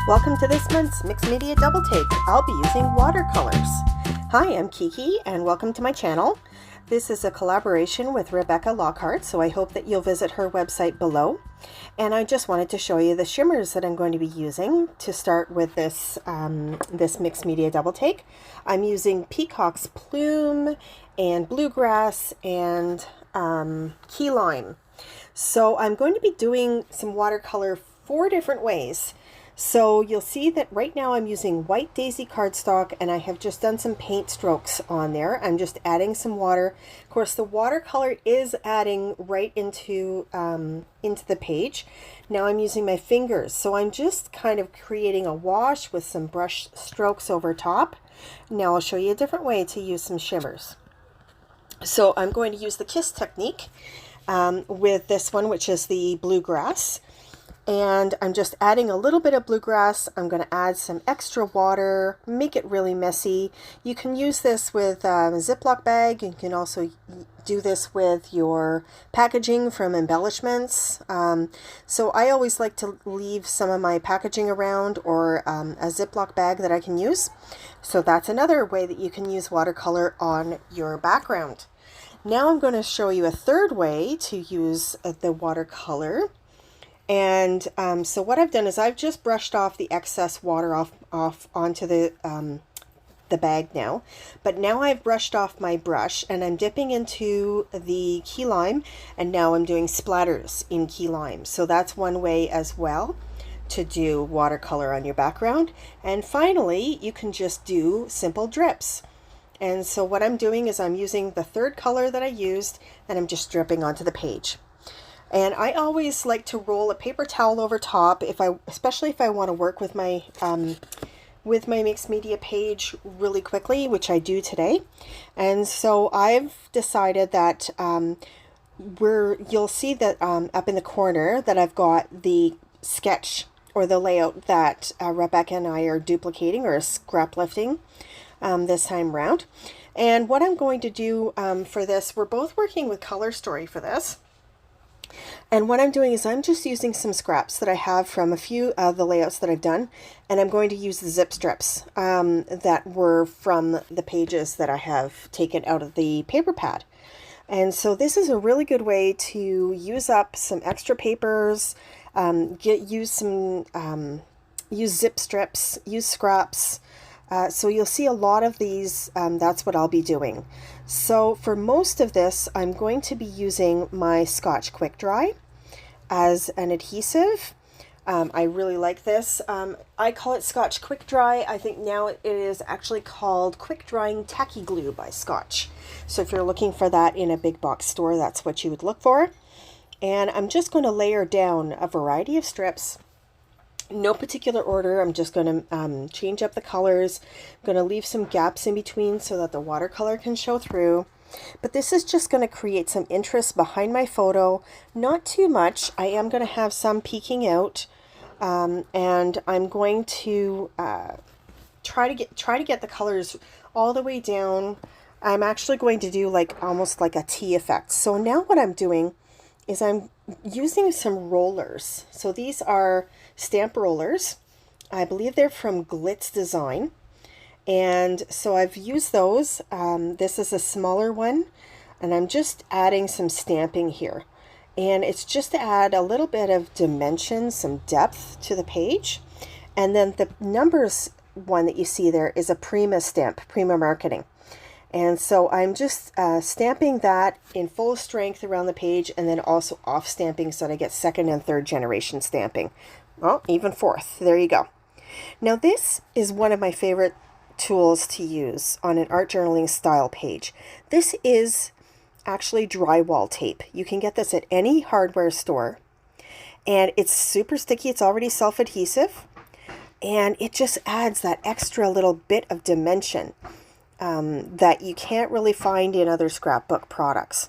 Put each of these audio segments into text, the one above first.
Welcome to this month's Mixed Media Double Take. I'll be using watercolors. Hi, I'm Kiki and welcome to my channel. This is a collaboration with Rebecca Lockhart, so I hope that you'll visit her website below. And I just wanted to show you the shimmers that I'm going to be using to start with this, this Mixed Media Double Take. I'm using Peacock's Plume and Bluegrass and Key Lime. So I'm going to be doing some watercolor 4 different ways. So you'll see that right now I'm using white daisy cardstock and I have just done some paint strokes on there. I'm just adding some water. Of course, the watercolor is adding right into the page. Now I'm using my fingers. So I'm just kind of creating a wash with some brush strokes over top. Now I'll show you a different way to use some shimmers. So I'm going to use the kiss technique with this one, which is the bluegrass. And I'm just adding a little bit of bluegrass. I'm going to add some extra water, make it really messy. You can use this with a Ziploc bag. You can also do this with your packaging from embellishments. So I always like to leave some of my packaging around or a Ziploc bag that I can use. So that's another way that you can use watercolor on your background. Now I'm going to show you a third way to use the watercolor. And so what I've done is I've just brushed off the excess water off onto the bag now. But now I've brushed off my brush and I'm dipping into the key lime, and now I'm doing splatters in key lime. So that's one way as well to do watercolor on your background. And finally, you can just do simple drips. And so what I'm doing is I'm using the third color that I used and I'm just dripping onto the page. And I always like to roll a paper towel over top, especially if I want to work with my mixed media page really quickly, which I do today. And so I've decided that you'll see that up in the corner that I've got the sketch or the layout that Rebecca and I are duplicating or scrap lifting this time around. And what I'm going to do for this, we're both working with Color Story for this. And what I'm doing is I'm just using some scraps that I have from a few of the layouts that I've done, and I'm going to use the zip strips that were from the pages that I have taken out of the paper pad. And so this is a really good way to use up some extra papers, use zip strips, use scraps. So you'll see a lot of these, that's what I'll be doing. So for most of this, I'm going to be using my Scotch Quick Dry as an adhesive. I really like this. I call it Scotch Quick Dry. I think now it is actually called Quick Drying Tacky Glue by Scotch. So if you're looking for that in a big box store, that's what you would look for. And I'm just going to layer down a variety of strips. No particular order. I'm just going to change up the colors. I'm going to leave some gaps in between so that the watercolor can show through. But this is just going to create some interest behind my photo. Not too much. I am going to have some peeking out, and I'm going to try to get the colors all the way down. I'm actually going to do almost like a T effect. So now what I'm doing is I'm using some rollers. So these are stamp rollers. I believe they're from Glitz Design. And so I've used those. This is a smaller one. And I'm just adding some stamping here. And it's just to add a little bit of dimension, some depth to the page. And then the numbers one that you see there is a Prima stamp, Prima Marketing. And so I'm just stamping that in full strength around the page, and then also off stamping so that I get 2nd and 3rd generation stamping. Well, even 4th. There you go. Now this is one of my favorite tools to use on an art journaling style page. This is actually drywall tape. You can get this at any hardware store. And it's super sticky. It's already self-adhesive. And it just adds that extra little bit of dimension that you can't really find in other scrapbook products.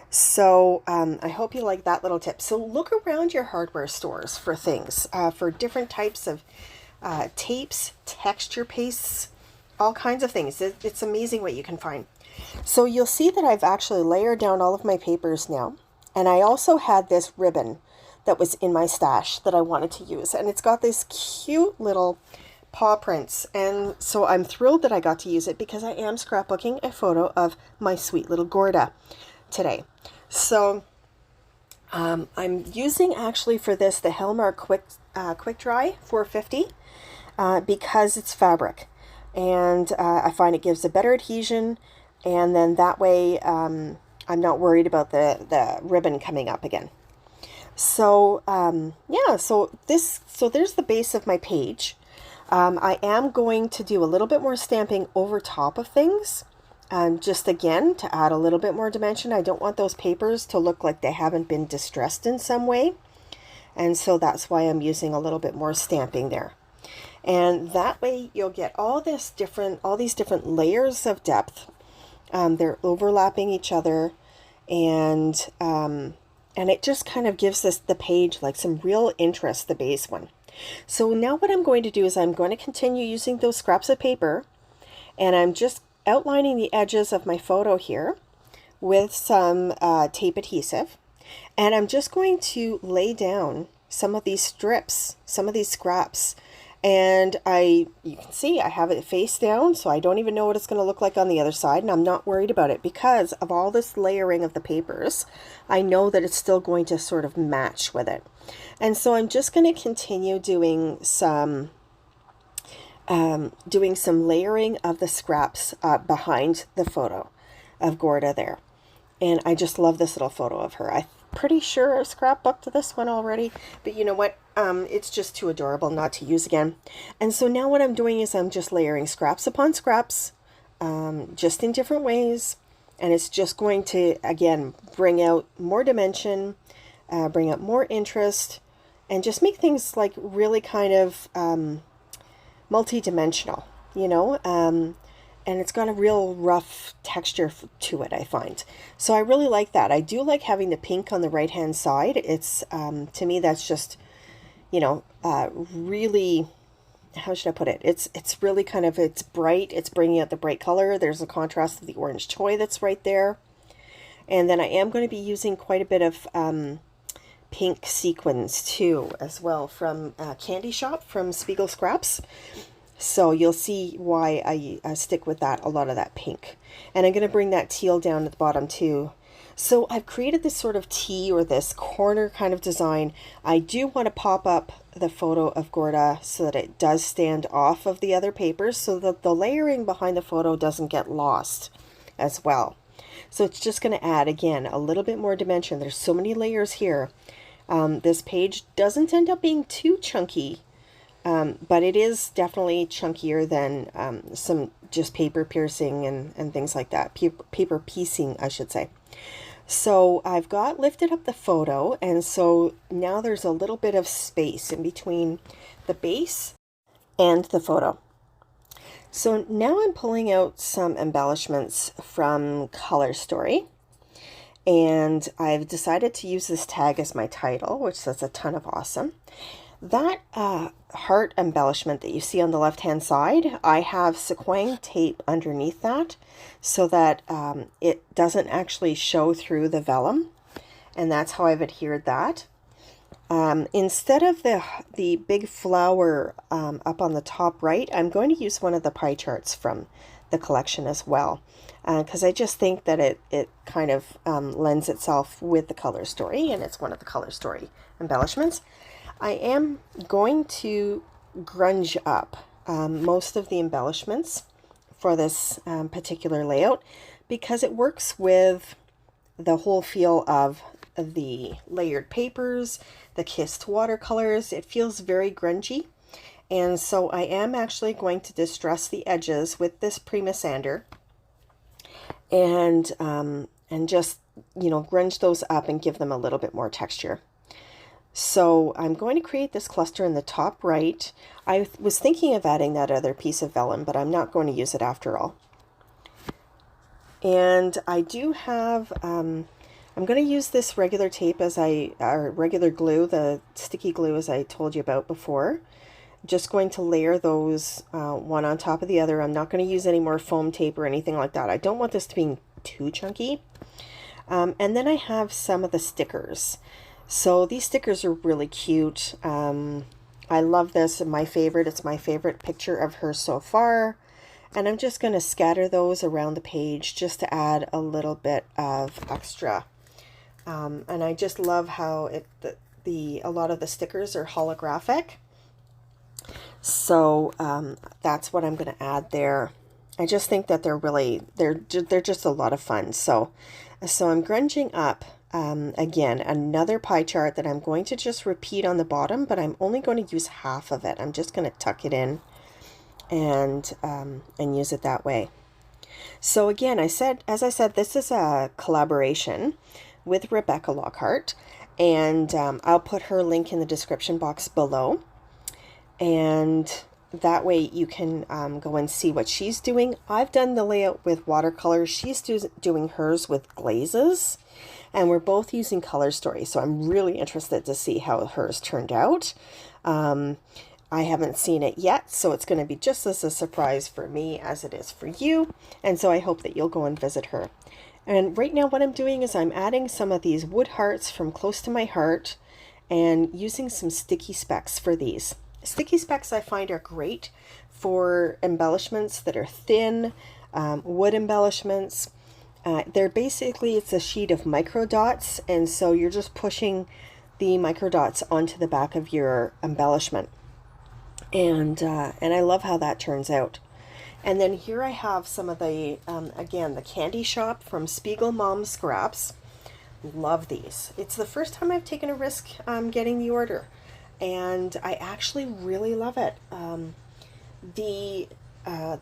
So I hope you like that little tip. So look around your hardware stores for things, for different types of tapes, texture pastes, all kinds of things. It's amazing what you can find. So you'll see that I've actually layered down all of my papers now. And I also had this ribbon that was in my stash that I wanted to use. And it's got this cute little paw prints. And so I'm thrilled that I got to use it because I am scrapbooking a photo of my sweet little Gorda today. So I'm using actually for this the Helmar Quick Dry 450 because it's fabric. And I find it gives a better adhesion, and then that way I'm not worried about the ribbon coming up again. So yeah, so there's the base of my page. I am going to do a little bit more stamping over top of things, just again to add a little bit more dimension. I don't want those papers to look like they haven't been distressed in some way, and so that's why I'm using a little bit more stamping there. And that way you'll get all these different layers of depth. They're overlapping each other, and it just kind of gives the page like some real interest, the base one. So now what I'm going to do is I'm going to continue using those scraps of paper, and I'm just outlining the edges of my photo here with some tape adhesive, and I'm just going to lay down some of these strips, some of these scraps. And you can see I have it face down, so I don't even know what it's going to look like on the other side, and I'm not worried about it because of all this layering of the papers. I know that it's still going to sort of match with it. And so I'm just going to continue doing some layering of the scraps behind the photo of Gorda there. And I just love this little photo of her. I'm pretty sure I scrapbooked this one already, but you know what? It's just too adorable not to use again. And so now what I'm doing is I'm just layering scraps upon scraps, just in different ways. And it's just going to, again, bring out more dimension, bring out more interest, and just make things like really kind of multi-dimensional, you know? And it's got a real rough texture to it, I find. So I really like that. I do like having the pink on the right-hand side. It's, to me, that's just, you know, really, how should I put it? It's really kind of, it's bright. It's bringing out the bright color. There's a contrast of the orange toy that's right there. And then I am going to be using quite a bit of pink sequins too, as well, from Candy Shop from Spiegel Scraps. So you'll see why I stick with that, a lot of that pink. And I'm going to bring that teal down at the bottom too. So I've created this sort of T, or this corner kind of design. I do want to pop up the photo of Gorda so that it does stand off of the other papers, so that the layering behind the photo doesn't get lost as well. So it's just going to add, again, a little bit more dimension. There's so many layers here. This page doesn't end up being too chunky, but it is definitely chunkier than some just paper piercing and things like that. Paper piecing, I should say. So I've got lifted up the photo, and so now there's a little bit of space in between the base and the photo. So now I'm pulling out some embellishments from Color Story, and I've decided to use this tag as my title, which says a ton of awesome. That heart embellishment that you see on the left hand side, I have sequin tape underneath that so that it doesn't actually show through the vellum, and that's how I've adhered that. Instead of the big flower up on the top right, I'm going to use one of the pie charts from the collection as well, because I just think that it kind of lends itself with the Color Story, and it's one of the Color Story embellishments. I am going to grunge up most of the embellishments for this particular layout, because it works with the whole feel of the layered papers, the kissed watercolors. It feels very grungy, and so I am actually going to distress the edges with this Prima sander, and just, you know, grunge those up and give them a little bit more texture. So I'm going to create this cluster in the top right. I was thinking of adding that other piece of vellum, but I'm not going to use it after all. And I do have, I'm going to use this regular tape or regular glue, the sticky glue as I told you about before. Just going to layer those one on top of the other. I'm not going to use any more foam tape or anything like that. I don't want this to be too chunky. And then I have some of the stickers. So these stickers are really cute. I love this. My favorite. It's my favorite picture of her so far. And I'm just going to scatter those around the page just to add a little bit of extra. And I just love how a lot of the stickers are holographic. So that's what I'm going to add there. I just think that they're just a lot of fun. So I'm grunging up again another pie chart that I'm going to just repeat on the bottom, but I'm only going to use half of it. I'm just going to tuck it in and use it that way. So again, as I said, this is a collaboration with Rebecca Lockhart, and I'll put her link in the description box below, and that way you can go and see what she's doing. I've done the layout with watercolors. She's doing hers with glazes, and we're both using Color Story, so I'm really interested to see how hers turned out. I haven't seen it yet, so it's going to be just as a surprise for me as it is for you, and so I hope that you'll go and visit her. And right now what I'm doing is I'm adding some of these wood hearts from Close to My Heart and using some sticky specks for these. Sticky specks I find are great for embellishments that are thin, wood embellishments. It's a sheet of micro dots, and so you're just pushing the micro dots onto the back of your embellishment. And I love how that turns out. And then here I have some of the, again, the Candy Shop from Spiegel Mom Scraps. Love these. It's the first time I've taken a risk getting the order, and I actually really love it. The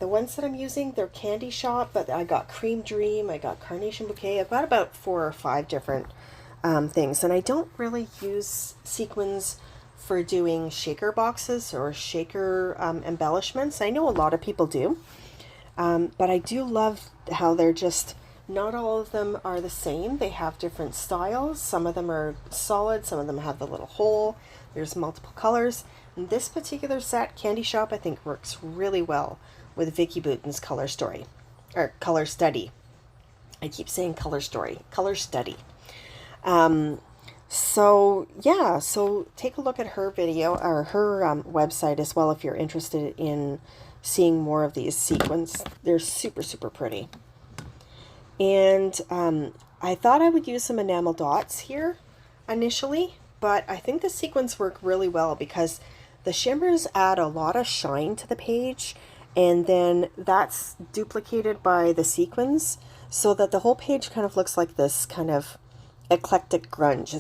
ones that I'm using, they're Candy Shop, but I got Cream Dream, I got Carnation Bouquet. I've got about 4 or 5 different things, and I don't really use sequins for doing shaker boxes or shaker embellishments. I know a lot of people do, but I do love how they're just, not all of them are the same. They have different styles. Some of them are solid, some of them have the little hole. There's multiple colors. And this particular set, Candy Shop, I think works really well with Vicki Boutin's Color Story, or Color Study. I keep saying Color Story, Color Study. So yeah, so take a look at her video, or her website as well if you're interested in seeing more of these sequins. They're super, super pretty. And I thought I would use some enamel dots here initially, but I think the sequins work really well because the shimmers add a lot of shine to the page, and then that's duplicated by the sequins so that the whole page kind of looks like this kind of eclectic grunge.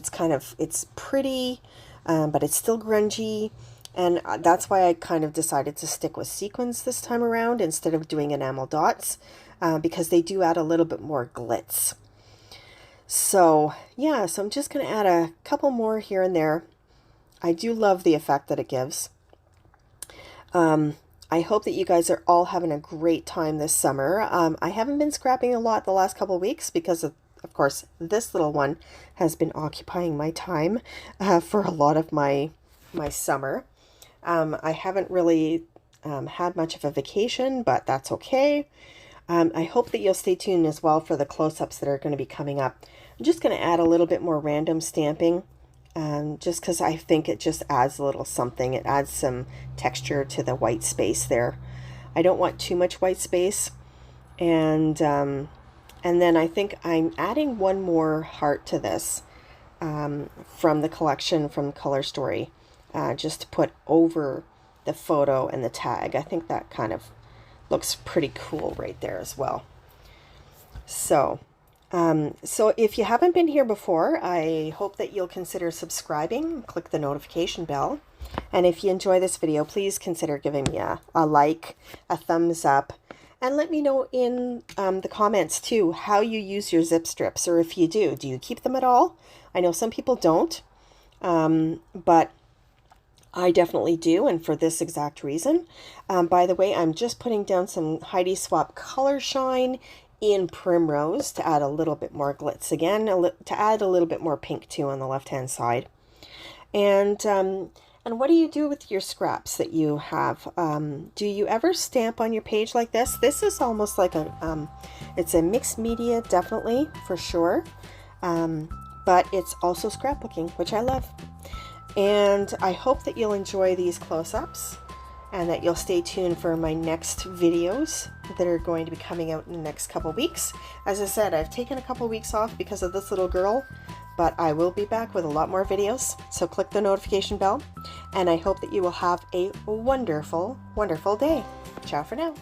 It's pretty, but it's still grungy, and that's why I kind of decided to stick with sequins this time around instead of doing enamel dots, because they do add a little bit more glitz. So yeah, so I'm just going to add a couple more here and there. I do love the effect that it gives. I hope that you guys are all having a great time this summer. I haven't been scrapping a lot the last couple of weeks because of course, this little one has been occupying my time for a lot of my summer. I haven't really had much of a vacation, but that's okay. I hope that you'll stay tuned as well for the close-ups that are going to be coming up. I'm just going to add a little bit more random stamping, just because I think it just adds a little something. It adds some texture to the white space there. I don't want too much white space, and then I think I'm adding one more heart to this from the collection from Color Story, just to put over the photo and the tag. I think that kind of looks pretty cool right there as well. So if you haven't been here before, I hope that you'll consider subscribing, click the notification bell, and if you enjoy this video, please consider giving me a like, a thumbs up, and let me know in the comments too how you use your zip strips, or if you do you keep them at all? I know some people don't, but I definitely do, and for this exact reason. By the way, I'm just putting down some Heidi Swapp Color Shine in Primrose to add a little bit more glitz again, to add a little bit more pink too on the left hand side. And what do you do with your scraps that you have? Do you ever stamp on your page like this? This is almost like it's a mixed media, definitely, for sure. but it's also scrapbooking, which I love. And I hope that you'll enjoy these close-ups and that you'll stay tuned for my next videos that are going to be coming out in the next couple weeks. As I said, I've taken a couple weeks off because of this little girl, but I will be back with a lot more videos, so click the notification bell, and I hope that you will have a wonderful, wonderful day. Ciao for now.